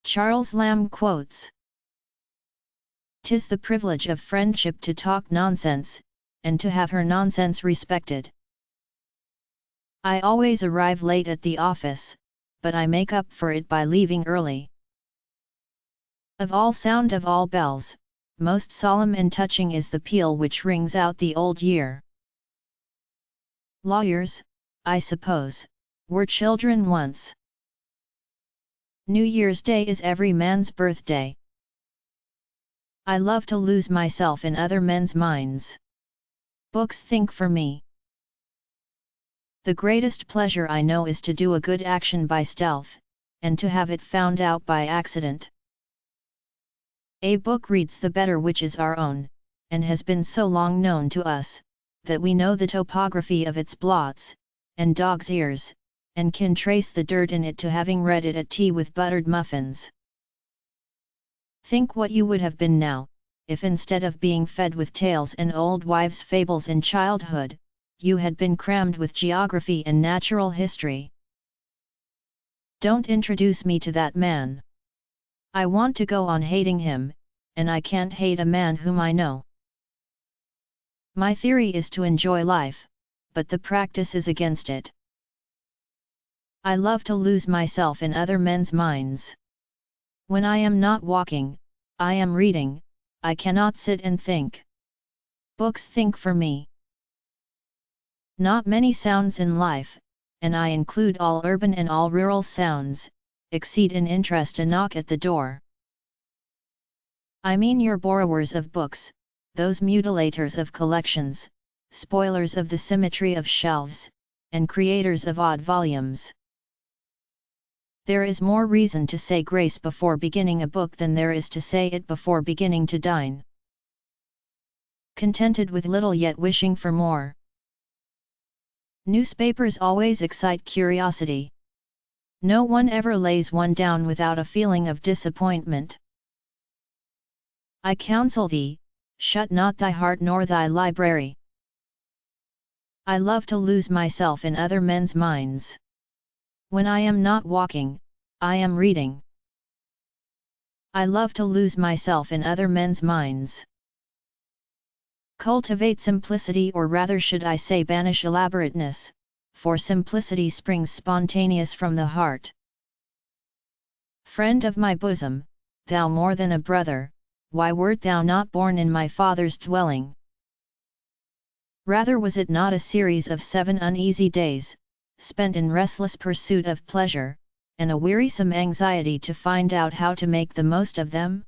Charles Lamb quotes, "'Tis the privilege of friendship to talk nonsense, and to have her nonsense respected. I always arrive late at the office, but I make up for it by leaving early. Of all sound of all bells, most solemn and touching is the peal which rings out the old year." Lawyers, I suppose, were children once. New Year's Day is every man's birthday. I love to lose myself in other men's minds. Books think for me. The greatest pleasure I know is to do a good action by stealth, and to have it found out by accident. A book reads the better which is our own, and has been so long known to us, that we know the topography of its blots, and dog's ears, and can trace the dirt in it to having read it at tea with buttered muffins. Think what you would have been now, if instead of being fed with tales and old wives' fables in childhood, you had been crammed with geography and natural history. Don't introduce me to that man. I want to go on hating him, and I can't hate a man whom I know. My theory is to enjoy life, but the practice is against it. I love to lose myself in other men's minds. When I am not walking, I am reading. I cannot sit and think. Books think for me. Not many sounds in life, and I include all urban and all rural sounds, exceed in interest a knock at the door. I mean your borrowers of books, those mutilators of collections, spoilers of the symmetry of shelves, and creators of odd volumes. There is more reason to say grace before beginning a book than there is to say it before beginning to dine. Contented with little yet wishing for more. Newspapers always excite curiosity. No one ever lays one down without a feeling of disappointment. I counsel thee, shut not thy heart nor thy library. I love to lose myself in other men's minds. When I am not walking, I am reading. I love to lose myself in other men's minds. Cultivate simplicity, or rather should I say banish elaborateness, for simplicity springs spontaneous from the heart. Friend of my bosom, thou more than a brother, why wert thou not born in my father's dwelling? Rather was it not a series of 7 uneasy days, spent in restless pursuit of pleasure, and a wearisome anxiety to find out how to make the most of them?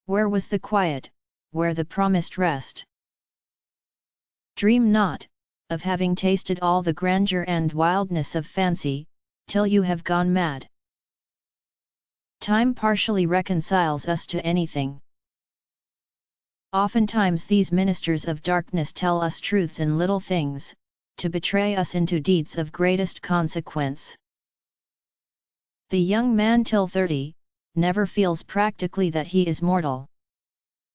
Where was the quiet, where the promised rest? Dream not, of having tasted all the grandeur and wildness of fancy, till you have gone mad. Time partially reconciles us to anything. Oftentimes these ministers of darkness tell us truths in little things, to betray us into deeds of greatest consequence. The young man till 30, never feels practically that he is mortal.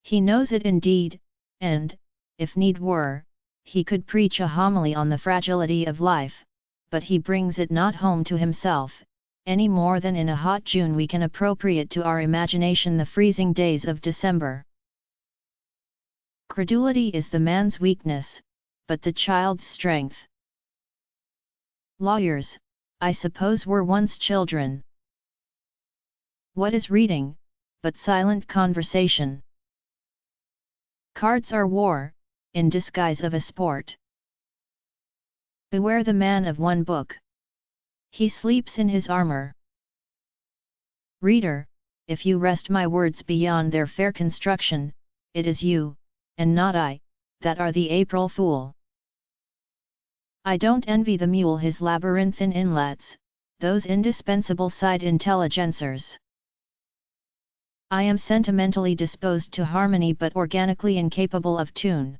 He knows it indeed, and, if need were, he could preach a homily on the fragility of life, but he brings it not home to himself, any more than in a hot June we can appropriate to our imagination the freezing days of December. Credulity is the man's weakness, but the child's strength. Lawyers, I suppose, were once children. What is reading, but silent conversation? Cards are war, in disguise of a sport. Beware the man of one book. He sleeps in his armor. Reader, if you wrest my words beyond their fair construction, it is you, and not I, that are the April fool. I don't envy the mule his labyrinthine inlets, those indispensable side intelligencers. I am sentimentally disposed to harmony but organically incapable of tune.